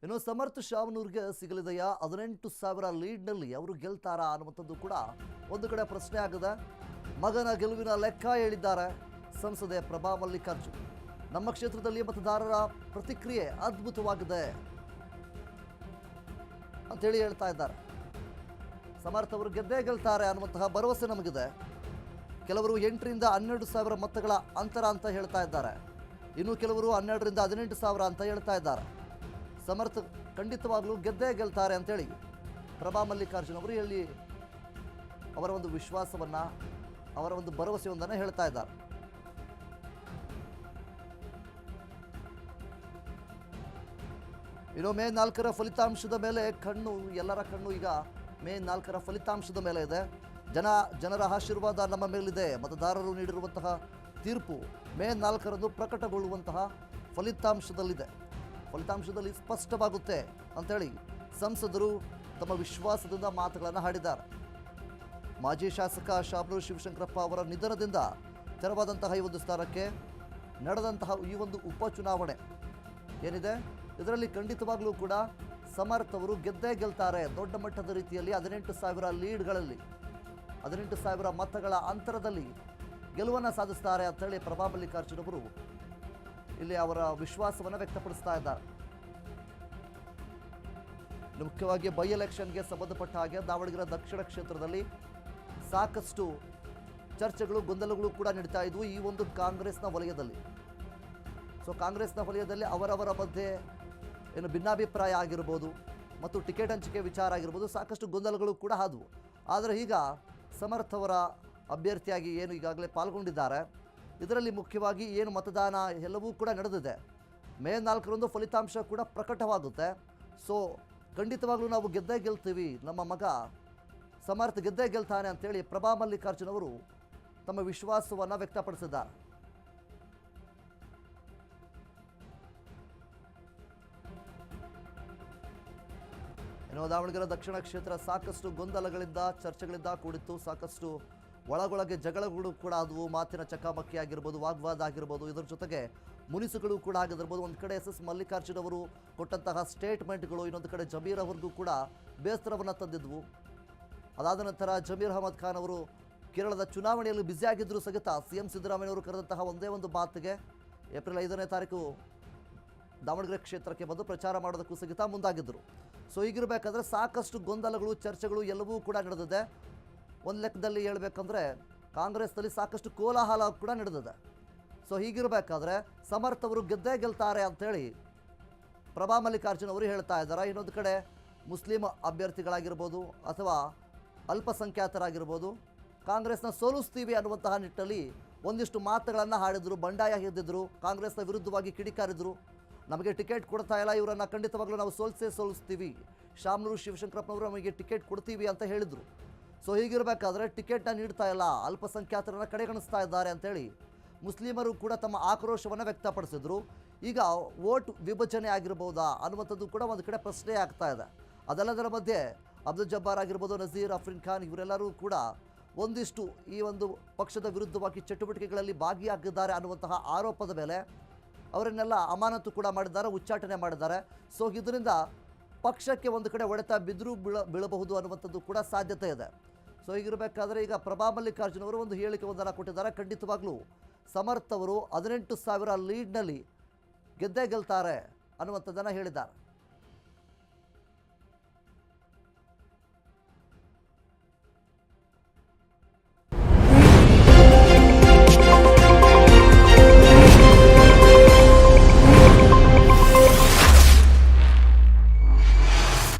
ಇನ್ನು ಸಮರ್ಥ ಶಾಮನೂರ್ಗೆ ಸಿಗಲಿದೆಯಾ 18,000 ಲೀಡ್ನಲ್ಲಿ ಅವರು ಗೆಲ್ತಾರಾ ಅನ್ನುವಂಥದ್ದು ಕೂಡ ಒಂದು ಕಡೆ ಪ್ರಶ್ನೆ ಆಗಿದೆ. ಮಗನ ಗೆಲುವಿನ ಲೆಕ್ಕ ಹೇಳಿದ್ದಾರೆ ಸಂಸದೆ ಪ್ರಭಾ ಮಲ್ಲಿಕಾರ್ಜುನ್. ನಮ್ಮ ಕ್ಷೇತ್ರದಲ್ಲಿ ಮತದಾರರ ಪ್ರತಿಕ್ರಿಯೆ ಅದ್ಭುತವಾಗಿದೆ ಅಂತೇಳಿ ಹೇಳ್ತಾ ಇದ್ದಾರೆ. ಸಮರ್ಥ ಅವರು ಗೆದ್ದೇ ಗೆಲ್ತಾರೆ ಅನ್ನುವಂತಹ ಭರವಸೆ ನಮಗಿದೆ. ಕೆಲವರು 8ರಿಂದ 12,000 ಮತಗಳ ಅಂತರ ಅಂತ ಹೇಳ್ತಾ ಇದ್ದಾರೆ. ಇನ್ನು ಕೆಲವರು 12ರಿಂದ 18,000 ಅಂತ ಹೇಳ್ತಾ ಇದ್ದಾರೆ. ಸಮರ್ಥ ಖಂಡಿತವಾಗ್ಲೂ ಗೆದ್ದೇ ಗೆಲ್ತಾರೆ ಅಂತೇಳಿ ಪ್ರಭಾ ಮಲ್ಲಿಕಾರ್ಜುನ್ ಅವರು ಹೇಳಿ ಅವರ ಒಂದು ವಿಶ್ವಾಸವನ್ನ, ಅವರ ಒಂದು ಭರವಸೆಯೊಂದನ್ನು ಹೇಳ್ತಾ ಇದ್ದಾರೆ. ಇನ್ನು ಮೇ 4ರ ಫಲಿತಾಂಶದ ಮೇಲೆ ಎಲ್ಲರ ಕಣ್ಣು ಈಗ ಮೇ 4ರ ಫಲಿತಾಂಶದ ಮೇಲೆ ಇದೆ. ಜನರ ಆಶೀರ್ವಾದ ನಮ್ಮ ಮೇಲಿದೆ. ಮತದಾರರು ನೀಡಿರುವಂತಹ ತೀರ್ಪು ಮೇ 4ರಂದು ಪ್ರಕಟಗೊಳ್ಳುವಂತಹ ಫಲಿತಾಂಶದಲ್ಲಿ ಸ್ಪಷ್ಟವಾಗುತ್ತೆ ಅಂತೇಳಿ ಸಂಸದರು ತಮ್ಮ ವಿಶ್ವಾಸದಿಂದ ಮಾತುಗಳನ್ನು ಆಡಿದ್ದಾರೆ. ಮಾಜಿ ಶಾಸಕ ಶಾಮನೂರು ಶಿವಶಂಕರಪ್ಪ ಅವರ ನಿಧನದಿಂದ ತೆರವಾದಂತಹ ಈ ಒಂದು ಸ್ಥಾನಕ್ಕೆ ನಡೆದಂತಹ ಈ ಒಂದು ಉಪಚುನಾವಣೆ ಏನಿದೆ, ಇದರಲ್ಲಿ ಖಂಡಿತವಾಗ್ಲೂ ಕೂಡ ಸಮರ್ಥ ಅವರು ಗೆದ್ದೇ ಗೆಲ್ತಾರೆ. ದೊಡ್ಡ ಮಟ್ಟದ ರೀತಿಯಲ್ಲಿ 18,000 ಲೀಡ್ಗಳಲ್ಲಿ 18,000 ಮತಗಳ ಅಂತರದಲ್ಲಿ ಗೆಲುವನ್ನು ಸಾಧಿಸ್ತಾರೆ ಅಂತೇಳಿ ಪ್ರಭಾ ಮಲ್ಲಿಕಾರ್ಜುನ್ ಅವರು ಇಲ್ಲಿ ಅವರ ವಿಶ್ವಾಸವನ್ನು ವ್ಯಕ್ತಪಡಿಸ್ತಾ ಇದ್ದಾರೆ. ಮುಖ್ಯವಾಗಿ ಬೈ ಎಲೆಕ್ಷನ್ಗೆ ಸಂಬಂಧಪಟ್ಟ ಹಾಗೆ ದಾವಣಗೆರೆ ದಕ್ಷಿಣ ಕ್ಷೇತ್ರದಲ್ಲಿ ಸಾಕಷ್ಟು ಚರ್ಚೆಗಳು, ಗೊಂದಲಗಳು ಕೂಡ ನಡೀತಾ ಇದ್ವು ಈ ಒಂದು ಕಾಂಗ್ರೆಸ್ನ ವಲಯದಲ್ಲಿ. ಕಾಂಗ್ರೆಸ್ನ ವಲಯದಲ್ಲಿ ಅವರವರ ಮಧ್ಯೆ ಏನು ಭಿನ್ನಾಭಿಪ್ರಾಯ ಆಗಿರ್ಬೋದು ಮತ್ತು ಟಿಕೆಟ್ ಹಂಚಿಕೆ ವಿಚಾರ ಆಗಿರ್ಬೋದು, ಸಾಕಷ್ಟು ಗೊಂದಲಗಳು ಕೂಡ ಆದವು. ಆದರೆ ಈಗ ಸಮರ್ಥ ಅವರ ಅಭ್ಯರ್ಥಿಯಾಗಿ ಏನು ಈಗಾಗಲೇ ಪಾಲ್ಗೊಂಡಿದ್ದಾರೆ, ಇದರಲ್ಲಿ ಮುಖ್ಯವಾಗಿ ಏನು ಮತದಾನ ಎಲ್ಲವೂ ಕೂಡ ನಡೆದಿದೆ. ಮೇ 4ರಂದು ಫಲಿತಾಂಶ ಕೂಡ ಪ್ರಕಟವಾಗುತ್ತೆ. ಖಂಡಿತವಾಗ್ಲೂ ನಾವು ಗೆದ್ದೇ ಗೆಲ್ತೀವಿ, ನಮ್ಮ ಮಗ ಸಮರ್ಥ ಗೆದ್ದೇ ಗೆಲ್ತಾನೆ ಅಂತೇಳಿ ಪ್ರಭಾ ಮಲ್ಲಿಕಾರ್ಜುನ್ ಅವರು ತಮ್ಮ ವಿಶ್ವಾಸವನ್ನು ವ್ಯಕ್ತಪಡಿಸಿದ್ದಾರೆ. ಇನ್ನು ದಾವಣಗೆರೆ ದಕ್ಷಿಣ ಕ್ಷೇತ್ರ ಸಾಕಷ್ಟು ಗೊಂದಲಗಳಿಂದ, ಚರ್ಚೆಗಳಿಂದ ಕೂಡಿತ್ತು. ಸಾಕಷ್ಟು ಒಳಗೊಳಗೆ ಜಗಳಗಳು ಕೂಡ ಆದವು. ಮಾತಿನ ಚಕಮಕಿ ಆಗಿರ್ಬೋದು, ವಾಗ್ವಾದ ಆಗಿರ್ಬೋದು, ಇದರ ಜೊತೆಗೆ ಮುನಿಸುಗಳು ಕೂಡ ಆಗಿರ್ಬೋದು. ಒಂದು ಕಡೆ SS ಮಲ್ಲಿಕಾರ್ಜುನ್ ಅವರು ಕೊಟ್ಟಂತಹ ಸ್ಟೇಟ್ಮೆಂಟ್ಗಳು, ಇನ್ನೊಂದು ಕಡೆ ಜಮೀರ್ ಅವರಿಗೂ ಕೂಡ ಬೇಸರವನ್ನು ತಂದಿದ್ವು. ಅದಾದ ನಂತರ ಜಮೀರ್ ಅಹಮದ್ ಖಾನ್ ಅವರು ಕೇರಳದ ಚುನಾವಣೆಯಲ್ಲಿ ಬ್ಯುಸಿಯಾಗಿದ್ದರೂ ಸಹಿತ CM ಸಿದ್ದರಾಮಯ್ಯ ಅವರು ಕರೆದಂತಹ ಒಂದೇ ಒಂದು ಮಾತಿಗೆ ಏಪ್ರಿಲ್ 5ನೇ ತಾರೀಕು ದಾವಣಗೆರೆ ಕ್ಷೇತ್ರಕ್ಕೆ ಬಂದು ಪ್ರಚಾರ ಮಾಡೋದಕ್ಕೂ ಸಹಿತ ಮುಂದಾಗಿದ್ದರು. ಹೀಗಿರಬೇಕಾದ್ರೆ ಸಾಕಷ್ಟು ಗೊಂದಲಗಳು, ಚರ್ಚೆಗಳು ಎಲ್ಲವೂ ಕೂಡ ನಡೆದಿದೆ. ಒಂದು ಲೆಕ್ಕದಲ್ಲಿ ಹೇಳಬೇಕಂದ್ರೆ ಕಾಂಗ್ರೆಸ್ನಲ್ಲಿ ಸಾಕಷ್ಟು ಕೋಲಾಹಲ ಕೂಡ ನಡೆದಿದೆ. ಹೀಗಿರಬೇಕಾದ್ರೆ ಸಮರ್ಥ ಅವರು ಗೆದ್ದೇ ಗೆಲ್ತಾರೆ ಅಂಥೇಳಿ ಪ್ರಭಾ ಮಲ್ಲಿಕಾರ್ಜುನ್ ಅವರು ಹೇಳ್ತಾ ಇದ್ದಾರೆ. ಇನ್ನೊಂದು ಕಡೆ ಮುಸ್ಲಿಂ ಅಭ್ಯರ್ಥಿಗಳಾಗಿರ್ಬೋದು ಅಥವಾ ಅಲ್ಪಸಂಖ್ಯಾತರಾಗಿರ್ಬೋದು, ಕಾಂಗ್ರೆಸ್ನ ಸೋಲಿಸ್ತೀವಿ ಅನ್ನುವಂತಹ ನಿಟ್ಟಲ್ಲಿ ಒಂದಿಷ್ಟು ಮಾತುಗಳನ್ನು ಆಡಿದರು, ಬಂಡಾಯ ಎದ್ದಿದ್ರು, ಕಾಂಗ್ರೆಸ್ನ ವಿರುದ್ಧವಾಗಿ ಕಿಡಿಕಾರಿದ್ರು. ನಮಗೆ ಟಿಕೆಟ್ ಕೊಡ್ತಾ ಇಲ್ಲ, ಇವರನ್ನು ಖಂಡಿತವಾಗ್ಲೂ ನಾವು ಸೋಲಿಸ್ತೀವಿ, ಶಾಮನೂರು ಶಿವಶಂಕರಪ್ಪನವರು ನಮಗೆ ಟಿಕೆಟ್ ಕೊಡ್ತೀವಿ ಅಂತ ಹೇಳಿದರು. ಹೀಗಿರಬೇಕಾದ್ರೆ ಟಿಕೆಟ್ನ ನೀಡ್ತಾ ಇಲ್ಲ, ಅಲ್ಪಸಂಖ್ಯಾತರನ್ನು ಕಡೆಗಣಿಸ್ತಾ ಇದ್ದಾರೆ ಅಂತೇಳಿ ಮುಸ್ಲಿಮರು ಕೂಡ ತಮ್ಮ ಆಕ್ರೋಶವನ್ನು ವ್ಯಕ್ತಪಡಿಸಿದ್ರು. ಈಗ ವೋಟ್ ವಿಭಜನೆ ಆಗಿರ್ಬೋದಾ ಅನ್ನುವಂಥದ್ದು ಕೂಡ ಒಂದು ಕಡೆ ಪ್ರಶ್ನೆ ಆಗ್ತಾ ಇದೆ. ಅದೆಲ್ಲದರ ಮಧ್ಯೆ ಅಬ್ದುಲ್ ಜಬ್ಬಾರ್ ಆಗಿರ್ಬೋದು, ನಜೀರ್, ಅಫ್ರೀನ್ ಖಾನ್ ಇವರೆಲ್ಲರೂ ಕೂಡ ಒಂದಿಷ್ಟು ಈ ಒಂದು ಪಕ್ಷದ ವಿರುದ್ಧವಾಗಿ ಚಟುವಟಿಕೆಗಳಲ್ಲಿ ಭಾಗಿಯಾಗಿದ್ದಾರೆ ಅನ್ನುವಂತಹ ಆರೋಪದ ಮೇಲೆ ಅವರನ್ನೆಲ್ಲ ಅಮಾನತು ಕೂಡ ಮಾಡಿದ್ದಾರೆ, ಉಚ್ಚಾಟನೆ ಮಾಡಿದ್ದಾರೆ. ಇದರಿಂದ ಪಕ್ಷಕ್ಕೆ ಒಂದು ಕಡೆ ಹೊಡೆತ ಬಿದ್ದರೂ ಬೀಳಬಹುದು ಅನ್ನುವಂಥದ್ದು ಕೂಡ ಸಾಧ್ಯತೆ ಇದೆ. ಹೀಗಿರಬೇಕಾದ್ರೆ ಈಗ ಪ್ರಭಾ ಮಲ್ಲಿಕಾರ್ಜುನ್ ಅವರು ಒಂದು ಹೇಳಿಕೆ ಒಂದನ್ನು ಕೊಟ್ಟಿದ್ದಾರೆ. ಖಂಡಿತವಾಗ್ಲೂ ಸಮರ್ಥ ಅವರು 18,000 ಲೀಡ್ನಲ್ಲಿ ಗೆದ್ದೇ ಗೆಲ್ತಾರೆ ಅನ್ನುವಂಥದ್ದನ್ನು ಹೇಳಿದ್ದಾರೆ.